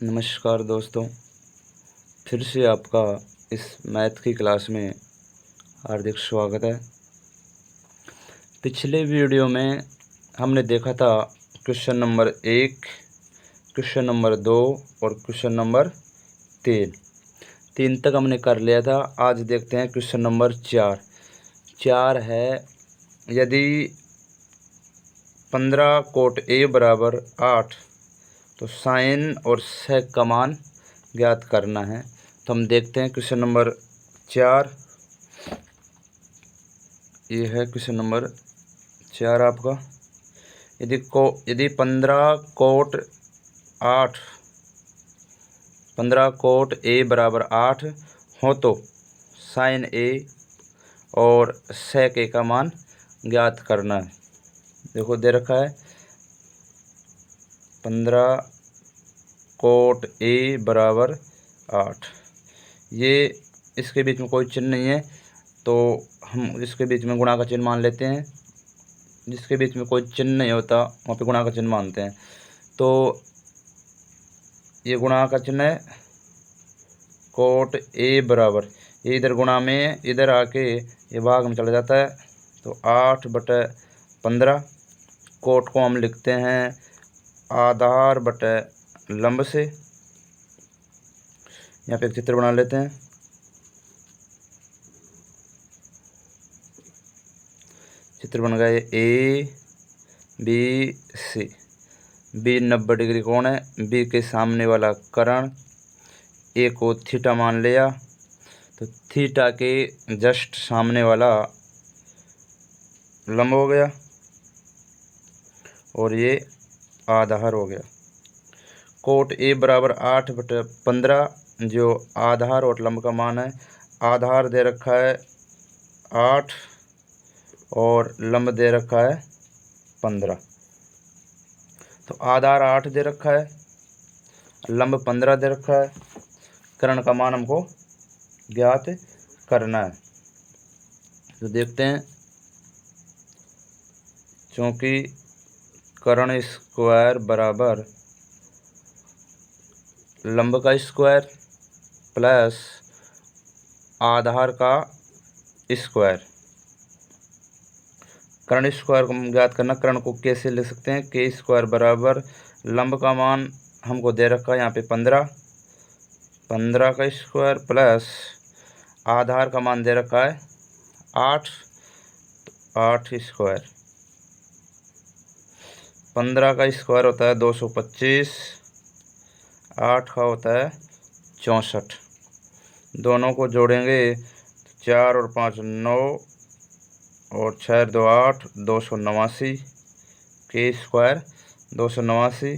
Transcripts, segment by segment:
नमस्कार दोस्तों, फिर से आपका इस मैथ की क्लास में हार्दिक स्वागत है। पिछले वीडियो में हमने देखा था क्वेश्चन नंबर 1, क्वेश्चन नंबर 2 और क्वेश्चन नंबर 3 तक हमने कर लिया था। आज देखते हैं क्वेश्चन नंबर 4 है, यदि 15 कोट ए बराबर 8 तो साइन और सेक का मान ज्ञात करना है। तो हम देखते हैं क्वेश्चन नंबर 4। ये है क्वेश्चन नंबर 4 आपका। यदि 15 कोट ए बराबर 8 हो तो साइन ए और सेक ए का मान ज्ञात करना है। देखो दे रखा है 15 कोट ए बराबर 8। ये इसके बीच में कोई चिन्ह नहीं है तो हम इसके बीच में गुणा का चिन्ह मान लेते हैं। जिसके बीच में कोई चिन्ह नहीं होता वहाँ पे गुणा का चिन्ह मानते हैं। तो ये गुणा का चिन्ह है कोट ए बराबर, ये इधर गुणा में इधर आके ये भाग में चला जाता है। तो 8/15 कोट को हम लिखते हैं आधार बटे लंब से। यहाँ पे एक चित्र बना लेते हैं। चित्र बन गया A B C. B 90 degree कोण है, बी के सामने वाला कर्ण ए को थीटा मान लिया। तो थीटा के जस्ट सामने वाला लंब हो गया और ये आधार हो गया। कोट ए बराबर 8/15 जो आधार और लंब का मान है। आधार दे रखा है 8 और लंब दे रखा है 15। तो आधार 8 दे रखा है, लंब 15 दे रखा है। कर्ण का मान हमको ज्ञात करना है। तो देखते हैं, क्योंकि कर्ण स्क्वायर बराबर लंब का स्क्वायर प्लस आधार का स्क्वायर। कर्ण स्क्वायर को हम ज्ञात करना, कर्ण को कैसे लिख सकते हैं, के स्क्वायर बराबर लंब का मान हमको दे रखा है यहाँ पे 15 का स्क्वायर प्लस आधार का मान दे रखा है 8 स्क्वायर। 15 का स्क्वायर होता है 225, 8 का होता है 64। दोनों को जोड़ेंगे 4 और 5 9 और 6 2 8, 289 के स्क्वायर 289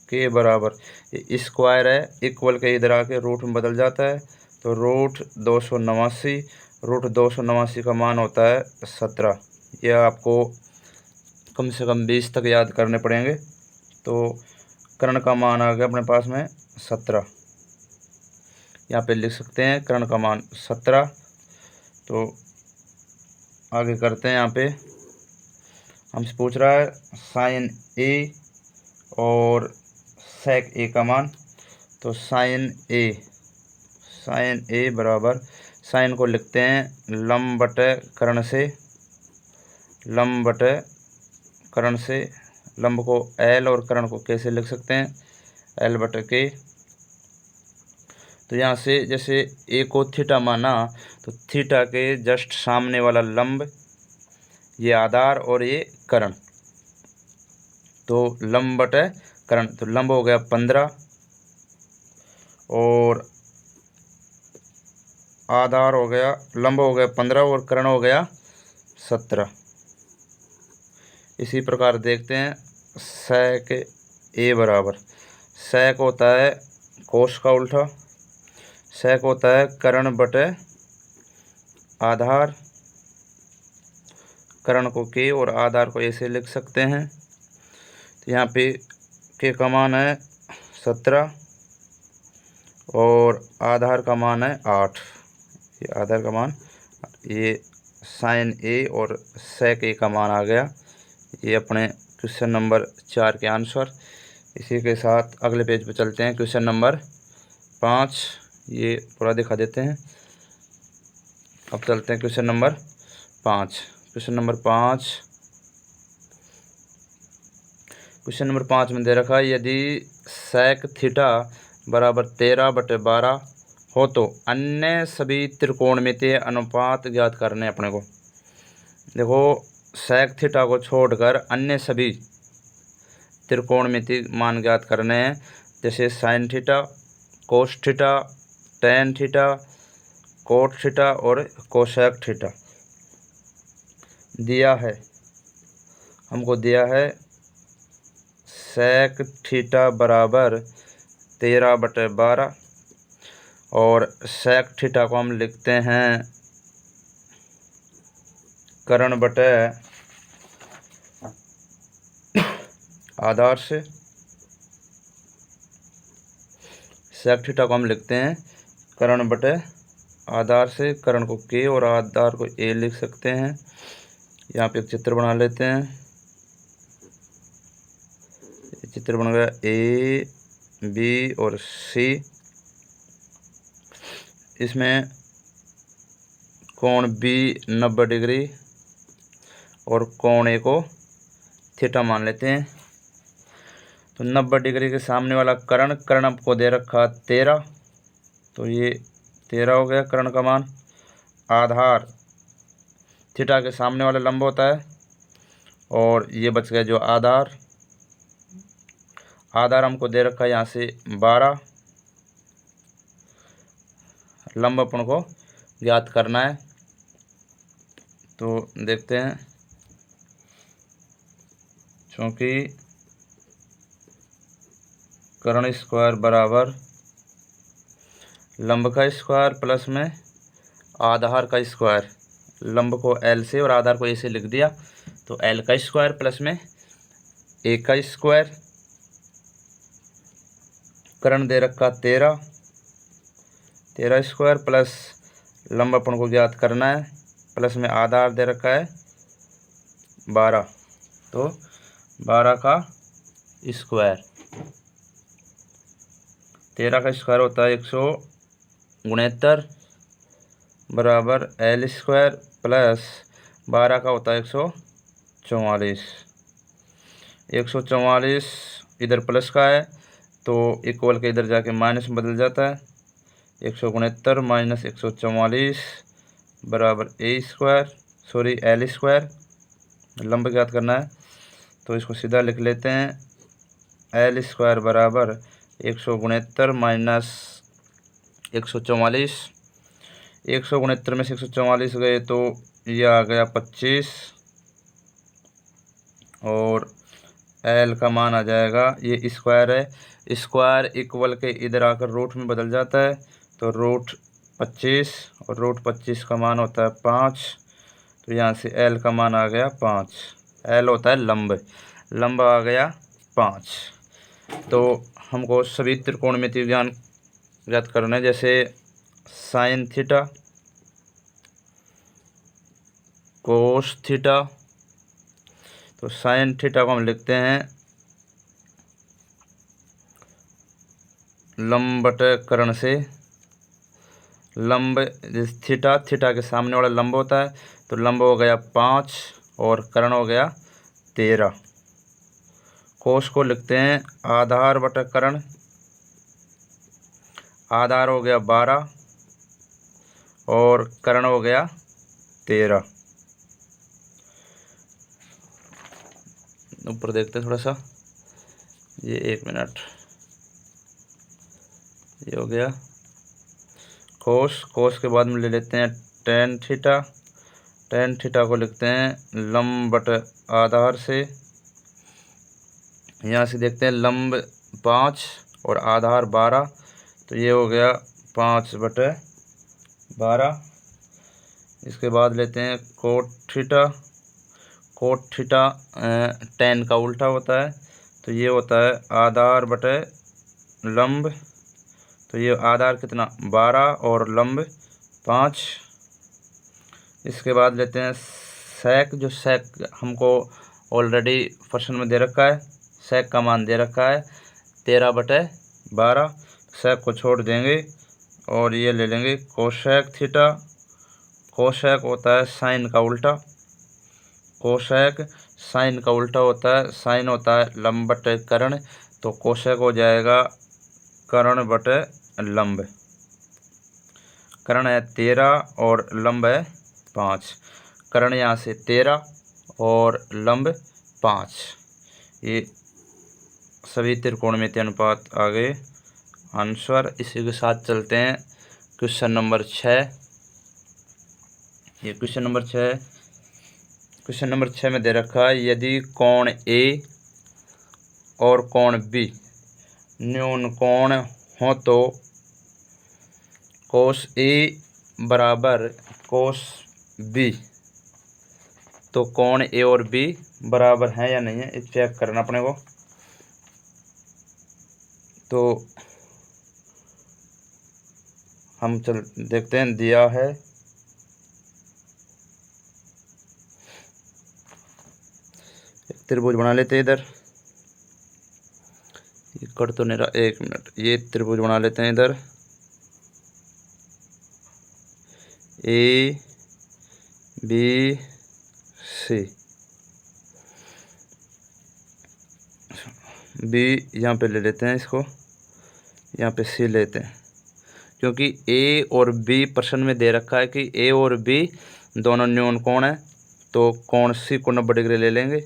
के बराबर। ये स्क्वायर है, इक्वल के इधर आके रूट में बदल जाता है। तो रूट 289 का मान होता है 17। यह आपको कम से कम 20 तक याद करने पड़ेंगे। तो कर्ण का मान आ गया अपने पास में 17। यहाँ पे लिख सकते हैं कर्ण का मान 17। तो आगे करते हैं। यहाँ पे हमसे पूछ रहा है साइन ए और सेक ए का मान। तो साइन ए बराबर, साइन को लिखते हैं लंब बटे कर्ण से। लंब को एल और कर्ण को कैसे लिख सकते हैं, एल बटे के। तो यहाँ से जैसे ए को थीटा माना तो थीटा के जस्ट सामने वाला लंब ये आधार और ये कर्ण। तो लंब बटे कर्ण, तो लंब हो गया 15 और आधार हो गया, लंब हो गया 15 और कर्ण हो गया 17। इसी प्रकार देखते हैं सेक ए बराबर, सेक होता है कोस का उल्टा, सेक होता है कर्ण बटे आधार। कर्ण को के और आधार को ऐसे लिख सकते हैं। तो यहाँ पे के का मान है 17 और आधार का मान है 8। ये आधार का मान, ये साइन ए और सेक ए का मान आ गया। ये अपने क्वेश्चन नंबर 4 के आंसर। इसी के साथ अगले पेज पे चलते हैं। क्वेश्चन नंबर 5, ये पूरा दिखा देते हैं। अब चलते हैं क्वेश्चन नंबर 5। क्वेश्चन नंबर 5 में दे रखा है, यदि sec थीटा बराबर 13/12 हो तो अन्य सभी त्रिकोणमितीय अनुपात ज्ञात करने अपने को। देखो, sec थीटा को छोड़कर अन्य सभी त्रिकोणमितीय मान ज्ञात करने हैं, जैसे sin theta, cos theta, tan theta, cot theta और cosec थीटा दिया है। हमको दिया है sec थीटा बराबर 13/12 और sec थीटा को हम लिखते हैं कर्ण बटे आधार से। sec थीटा को हम लिखते हैं कर्ण बटे आधार से। कर्ण को k और आधार को a लिख सकते हैं। यहाँ पे एक चित्र बना लेते हैं। चित्र बन गया ए, बी और सी। इसमें कोण बी 90 डिग्री और कोण ए को थीटा मान लेते हैं। तो 90 डिग्री के सामने वाला कर्ण आपको दे रखा 13, तो ये 13 हो गया कर्ण का मान। आधार थीटा के सामने वाला लंब होता है और ये बच गया जो आधार हमको दे रखा है यहाँ से 12। लंब अपन को ज्ञात करना है, तो देखते हैं। क्योंकि कर्ण स्क्वायर बराबर लंब का स्क्वायर प्लस में आधार का स्क्वायर। लंब को L से और आधार को A से लिख दिया, तो L का स्क्वायर प्लस में A का स्क्वायर। कर्ण दे रखा 13 स्क्वायर प्लस लंब अपन को ज्ञात करना है, प्लस में आधार दे रखा है 12, तो 12 का स्क्वायर। 13 का स्क्वायर होता है 169 बराबर L स्क्वायर प्लस 12 का होता है 144। 144 इधर प्लस का है, तो इक्वल के इधर जाके माइनस में बदल जाता है। 169 माइनस 144 बराबर L स्क्वायर। लंब ज्ञात करना है, तो इसको सीधा लिख लेते हैं। L स्क्वायर बराबर 169 माइनस 144। 169 में से 144 गए तो ये आ गया 25 और L का मान आ जाएगा, ये स्क्वायर है, स्क्वायर इक्वल के इधर आकर रूट में बदल जाता है, तो रूट 25 और रूट 25 का मान होता है 5, तो यहाँ से L का मान आ गया 5। L होता है लंब आ गया 5। तो हमको सभी त्रिकोणमितीय ज्ञात करना है, जैसे साइन थीटा, कोस थीटा। तो साइन थीटा को हम लिखते हैं लंब बटे कर्ण से। लंब थीटा के सामने वाला लंब होता है, तो लंब हो गया 5 और कर्ण हो गया 13। कोस को लिखते हैं आधार बटे कर्ण। आधार हो गया 12 और कर्ण हो गया 13। ऊपर देखते हैं थोड़ा सा, ये 1 मिनट, ये हो गया कोस के बाद में ले लेते हैं टेन थीटा को लिखते हैं लंब बटे आधार से। यहाँ से देखते हैं लंब 5 और आधार 12, तो ये हो गया 5/12। इसके बाद लेते हैं कोट थीटा टेन का उल्टा होता है, तो ये होता है आधार बटे लंब, तो ये आधार कितना 12 और लंब 5। इसके बाद लेते हैं सेक हमको ऑलरेडी प्रश्न में दे रखा है, सेक का मान दे रखा है 13/12। सेक को छोड़ देंगे और ये ले लेंगे कोसेक थीटा। कोसेक होता है साइन का उल्टा, कोसेक साइन का उल्टा होता है। साइन होता है लंब बटे कर्ण, तो कोसेक हो जाएगा कर्ण बटे लंब। कर्ण है 13 और लंब है 5। कर्ण यहाँ से 13 और लंब 5। ये सभी त्रिकोणमितीय अनुपात आ गए आंसर। इसी के साथ चलते हैं क्वेश्चन नंबर 6। ये क्वेश्चन नंबर 6, क्वेश्चन नंबर 6 में दे रखा है यदि कोण ए और कोण बी न्यून कोण हो तो कोस ए बराबर कोस बी, तो कोण ए और बी बराबर है या नहीं है ये चेक करना अपने को। तो हम चल देखते हैं, दिया है त्रिभुज बना लेते हैं इधर। ये कट तो नहीं रहा, 1 मिनट। ये त्रिभुज बना लेते हैं इधर, ए बी सी। बी यहाँ पे ले लेते हैं, इसको यहाँ पे सी लेते हैं, क्योंकि ए और बी प्रश्न में दे रखा है कि ए और बी दोनों न्यून कोण है, तो कोण सी को 90 डिग्री ले लेंगे,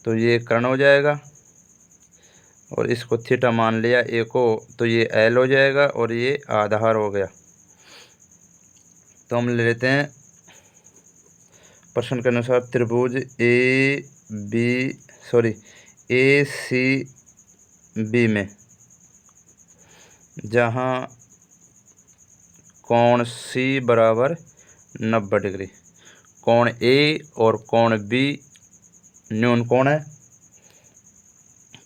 तो ये कर्ण हो जाएगा। और इसको थीटा मान लिया ए को, तो ये एल हो जाएगा और ये आधार हो गया। तो हम ले लेते हैं प्रश्न के अनुसार त्रिभुज ए सी बी में जहाँ कोण सी बराबर 90 डिग्री, कोण ए और कोण बी न्यून कोण है।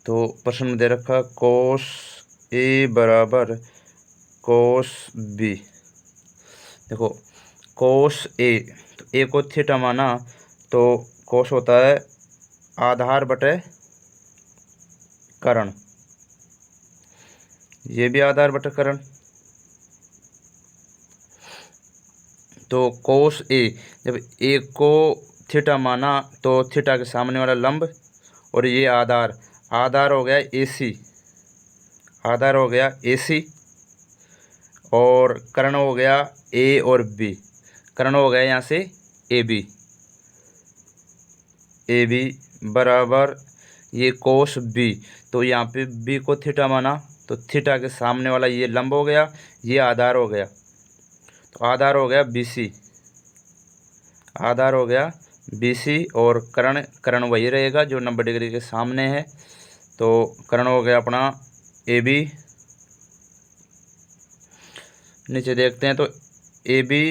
तो प्रश्न में दे रखा कोस ए बराबर कोस बी। देखो कोस ए, तो ए को थीटा माना, तो कोस होता है आधार बटे कर्ण, ये भी आधार बटे कर्ण। तो कोस ए, जब ए को थीटा माना तो थीटा के सामने वाला लंब और ये आधार, आधार हो गया AC, आधार हो गया AC, और कर्ण हो गया A और B, कर्ण हो गया यहाँ से AB बराबर ये कोस B। तो यहाँ पे B को थीटा माना, तो थीटा के सामने वाला ये लंब हो गया, ये आधार हो गया, तो आधार हो गया BC, आधार हो गया BC। और कर्ण वही रहेगा जो 90 डिग्री के सामने है, तो कर्ण हो गया अपना AB। नीचे देखते हैं तो AB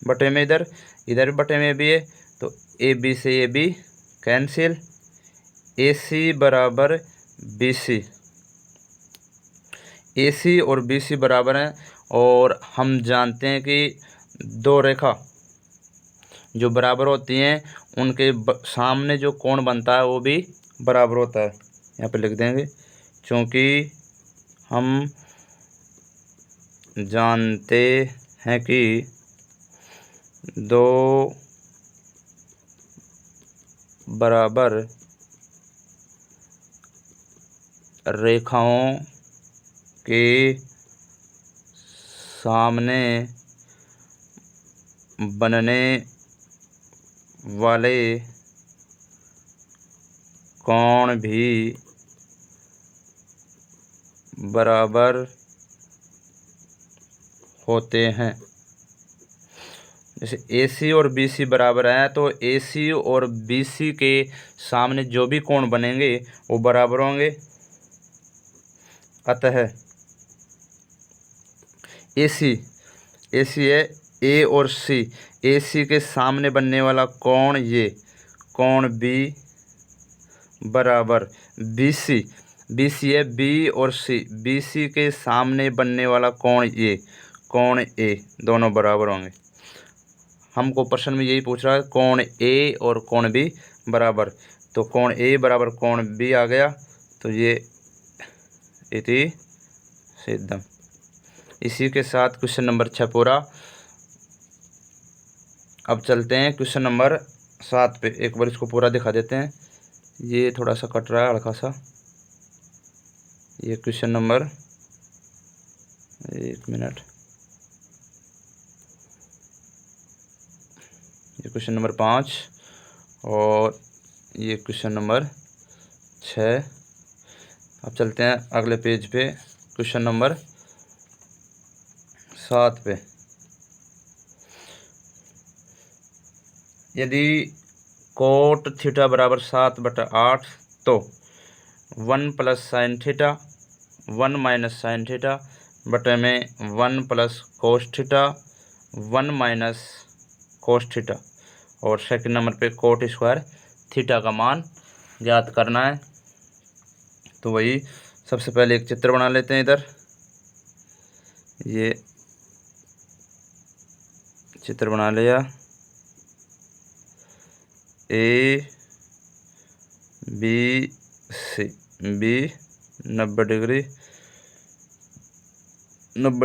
बटे में इधर भी बटे में AB है, तो AB से AB कैंसिल, AC बराबर BC, AC और BC बराबर हैं। और हम जानते हैं कि दो रेखा जो बराबर होती हैं उनके सामने जो कोण बनता है वो भी बराबर होता है। यहाँ पे लिख देंगे, क्योंकि हम जानते हैं कि दो बराबर रेखाओं के सामने बनने वाले कोण भी बराबर होते हैं। जैसे AC और BC बराबर हैं, तो AC और BC के सामने जो भी कोण बनेंगे वो बराबर होंगे। अतः AC है A और C, AC के सामने बनने वाला कोण ये कोण B बराबर BC है B और C, BC के सामने बनने वाला कोण ये कोण A, दोनों बराबर होंगे। हमको प्रश्न में यही पूछ रहा है कोण A और कोण B बराबर, तो कोण A बराबर कोण B आ गया, तो ये इति सिद्धम। इसी के साथ क्वेश्चन नंबर 6 पूरा। अब चलते हैं क्वेश्चन नंबर 7 पे। एक बार इसको पूरा दिखा देते हैं। ये थोड़ा सा कट रहा है हल्का सा। ये क्वेश्चन नंबर, एक मिनट, ये क्वेश्चन नंबर 5 और ये क्वेश्चन नंबर 6। अब चलते हैं अगले पेज पे, क्वेश्चन नंबर 7 पे। यदि कोट थीटा बराबर 7/8 तो 1 plus sine theta 1 minus sine theta बटे में 1 plus cos theta 1 minus cos theta, और सेकंड नंबर पे कोट स्क्वायर थीटा का मान ज्ञात करना है। तो वही सबसे पहले एक चित्र बना लेते हैं। इधर ये चित्र बना लिया। A B C, B 90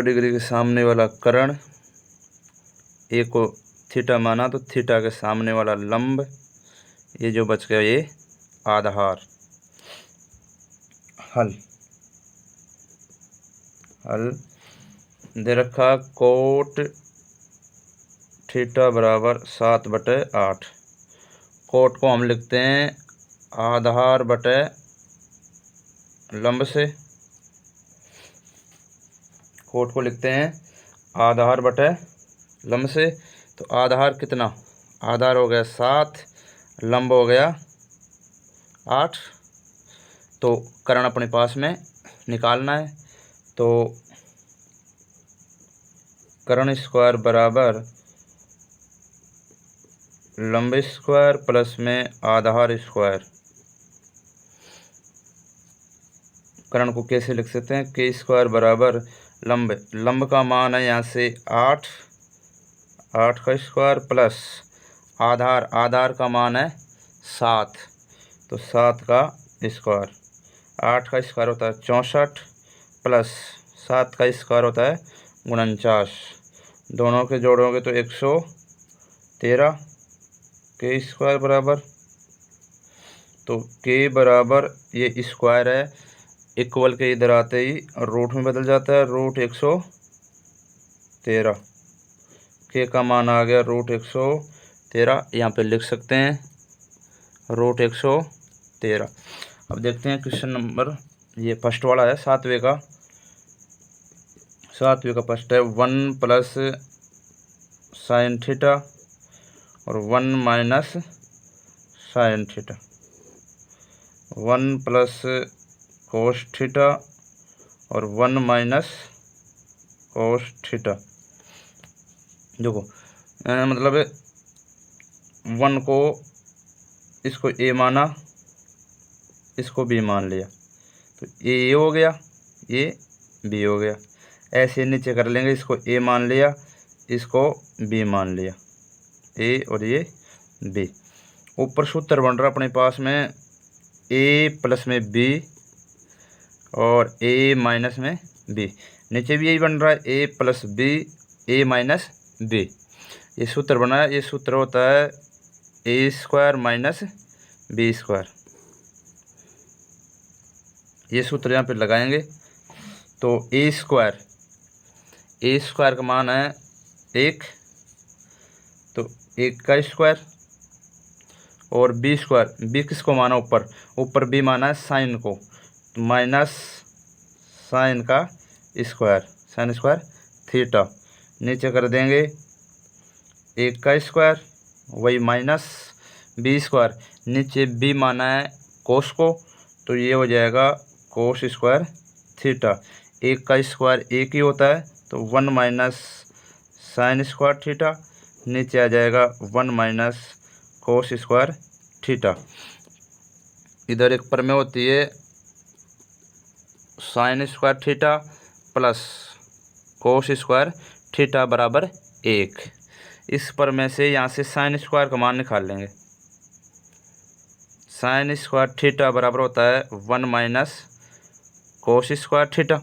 degree के सामने वाला कर्ण, ए को थीटा माना तो थीटा के सामने वाला लंब, ये जो बच गया ये आधार। हल दे रखा कोट थीटा बराबर 7/8। कोट को हम लिखते हैं आधार बटे लंब से। कोट को लिखते हैं आधार बटे लंब से। तो आधार कितना, आधार हो गया 7, लंब हो गया 8। तो कर्ण अपने पास में निकालना है। तो कर्ण स्क्वायर बराबर लंब स्क्वायर प्लस में आधार स्क्वायर। कर्ण को कैसे लिख सकते हैं, के स्क्वायर बराबर लंब का मान है यहाँ से 8 का स्क्वायर प्लस आधार का मान है 7, तो 7 का स्क्वायर। 8 का स्क्वायर होता है 64 प्लस 7 का स्क्वायर होता है 49। दोनों के जोड़ोगे तो 113। के स्क्वायर बराबर, तो के बराबर ये स्क्वायर है, इक्वल के इधर आते ही रूट में बदल जाता है, रूट 113। के का मान आ गया रूट 113, यहाँ पे लिख सकते हैं रूट 113। अब देखते हैं क्वेश्चन नंबर, ये फर्स्ट वाला है 7वें का फर्स्ट है 1 प्लस साइन थीटा और 1 minus sine theta, 1 plus cos theta और 1 माइनस कोस थीटा। देखो मतलब 1 को इसको ए माना, इसको बी मान लिया, तो ए हो गया, ये बी हो गया। ऐसे नीचे कर लेंगे, इसको ए मान लिया, इसको बी मान लिया, ए और ये बी। ऊपर सूत्र बन रहा अपने पास में ए प्लस में बी और ए माइनस में बी। नीचे भी यही बन रहा है ए प्लस बी, ए माइनस बी। ये सूत्र बना है, ये सूत्र होता है ए स्क्वायर माइनस बी स्क्वायर। ये सूत्र यहाँ पे लगाएंगे तो ए स्क्वायर का मान है 1, तो 1 का स्क्वायर, और बी स्क्वायर, बी किसको माना, ऊपर बी माना है साइन को, तो माइनस साइन का स्क्वायर, साइन स्क्वायर थीटा। नीचे कर देंगे 1 का स्क्वायर, वही माइनस बी स्क्वायर, नीचे बी माना है कोस को, तो ये हो जाएगा कोस स्क्वायर थीटा। 1 का स्क्वायर 1 ही होता है, तो 1 माइनस साइन स्क्वायर थीटा, नीचे आ जाएगा 1 माइनस कोस स्क्वायर थीटा। इधर एक प्रमेय होती है sine square theta plus cos square theta बराबर 1। इस प्रमेय से यहाँ से साइन स्क्वायर का मान निकाल लेंगे। साइन स्क्वायर थीटा बराबर होता है 1 माइनस कोस स्क्वायर थीटा,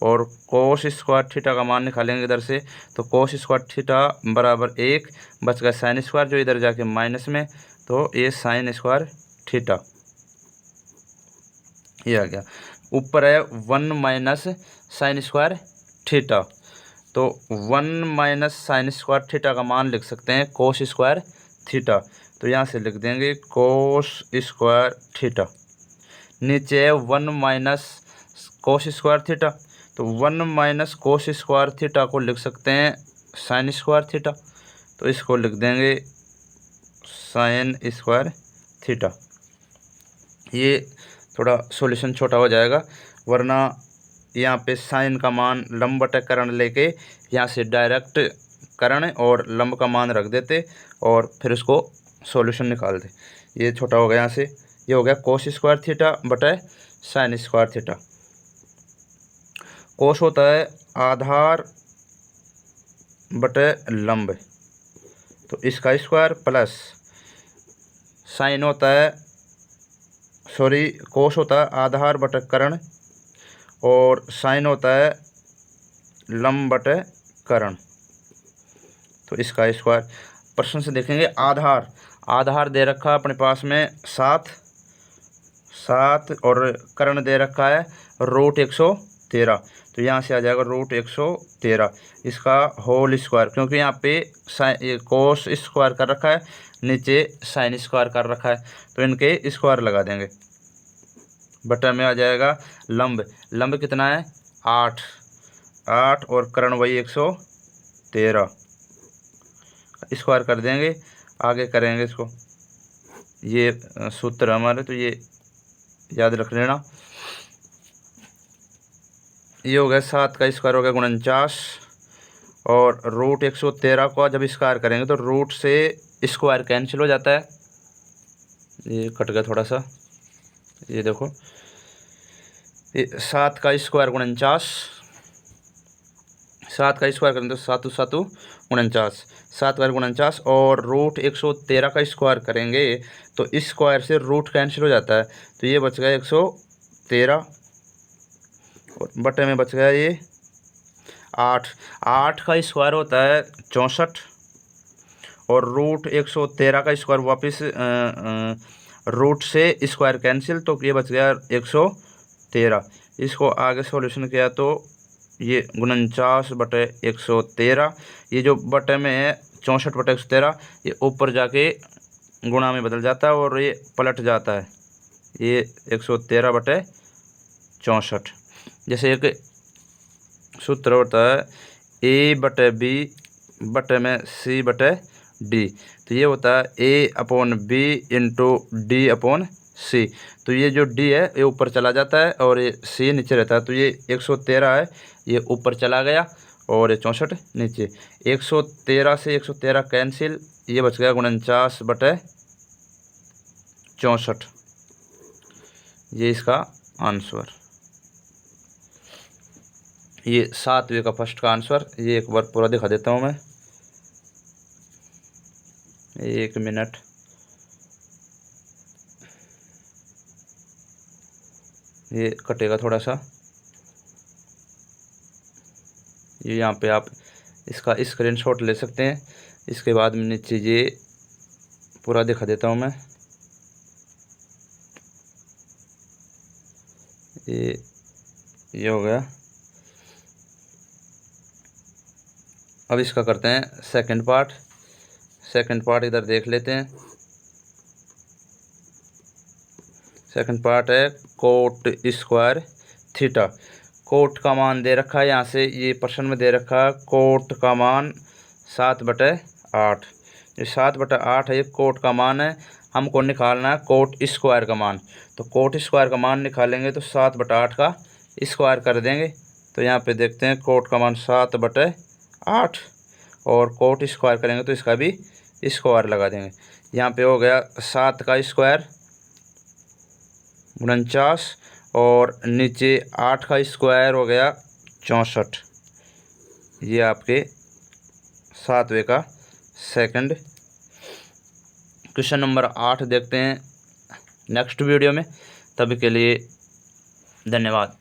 और कोस स्क्वायर थीटा का मान निकालेंगे इधर से, तो कोस स्क्वायर थीटा बराबर 1, बच गया साइन स्क्वायर जो इधर जाके माइनस में, तो ये साइन स्क्वायर थीटा ये आ गया। ऊपर है 1 माइनस साइन स्क्वायर थीटा, तो 1 माइनस साइन स्क्वायर थीटा का मान लिख सकते हैं कोस स्क्वायर थीटा, तो यहाँ से लिख देंगे कोस स्क्वायर थीटा। नीचे है 1 माइनस कोस स्क्वायर थीटा, तो 1 माइनस कोस स्क्वायर थीटा को लिख सकते हैं साइन स्क्वायर थीटा, तो इसको लिख देंगे साइन स्क्वायर थीटा। ये थोड़ा सॉल्यूशन छोटा हो जाएगा, वरना यहाँ पे साइन का मान लंब बटे कर्ण लेके यहाँ से डायरेक्ट कर्ण और लंब का मान रख देते और फिर उसको सॉल्यूशन निकाल दे। ये छोटा हो गया यहाँ से। ये हो गया कोस स्क्वायर थीटा बटे साइन स्क्वायर थीटा। कोस होता है आधार बटे लंब, तो इसका स्क्वायर प्लस साइन होता है, सॉरी कोस होता है आधार बटे कर्ण और साइन होता है लंब बटे कर्ण, तो इसका स्क्वायर। प्रश्न से देखेंगे आधार, आधार दे रखा है अपने पास में 7 और कर्ण दे रखा है √113, तो यहाँ से आ जाएगा √113, इसका होल स्क्वायर, क्योंकि यहाँ पे कोस स्क्वायर कर रखा है, नीचे साइन स्क्वायर कर रखा है, तो इनके स्क्वायर लगा देंगे। बटा में आ जाएगा लंब, लंब कितना है 8 और कर्ण वही 113, स्क्वायर कर देंगे। आगे करेंगे इसको, ये सूत्र हमारे, तो ये याद रख लेना। ये हो गया 7 का स्क्वायर हो गया 49, और √113 को जब स्क्वायर करेंगे तो रूट से स्क्वायर कैंसिल हो जाता है। ये कट गया थोड़ा सा, ये देखो, ये 7 का स्क्वायर 49, 7 का स्क्वायर करेंगे तो 7 7 49, 7 का 49, और √113 का स्क्वायर करेंगे तो इस स्क्वायर से रूट कैंसिल हो जाता है, तो ये बच गया 113 और बटे में बच गया ये 8 का स्क्वायर होता है 64, और √113 का स्क्वायर वापस रूट से स्क्वायर कैंसिल, तो ये बच गया 113। इसको आगे सॉल्यूशन किया तो ये 49 बटे 113, ये जो बटे में है 64 बटे 113, ये ऊपर जाके गुणा में बदल जाता है और ये पलट जाता है, ये 113 बटे 64। जैसे एक सूत्र होता है A बटे B बटे में C बटे D, तो ये होता है A/B इंटू D/C, तो ये जो D है ये ऊपर चला जाता है और ये C नीचे रहता है, तो ये 113 है, ये ऊपर चला गया और ये 64 नीचे, 113 से 113 कैंसिल, ये बच गया 49 बटे 64, ये इसका आंसर। ये 7वें का फर्स्ट का आंसर। ये एक बार पूरा दिखा देता हूँ मैं, 1 मिनट। ये कटेगा थोड़ा सा, ये यहाँ पे आप इसका स्क्रीनशॉट ले सकते हैं। इसके बाद में नीचे ये पूरा दिखा देता हूँ मैं, ये हो गया। अब इसका करते हैं सेकंड पार्ट। सेकंड पार्ट इधर देख लेते हैं। सेकंड पार्ट है कोट स्क्वायर थीटा। कोट का मान दे रखा है, यहाँ से ये प्रश्न में दे रखा है कोट का मान 7/8। ये 7/8 है, ये कोट का मान है, हमको निकालना है कोट स्क्वायर का मान। तो कोट स्क्वायर का मान निकालेंगे तो 7/8 का स्क्वायर कर देंगे। तो यहाँ पे देखते हैं कोट का मान 7/8 और कोट स्क्वायर करेंगे तो इसका भी स्क्वायर लगा देंगे। यहाँ पे हो गया 7 का स्क्वायर 49 और नीचे 8 का स्क्वायर हो गया 64। ये आपके 7वें का सेकंड। क्वेश्चन नंबर 8 देखते हैं नेक्स्ट वीडियो में। तभी के लिए धन्यवाद।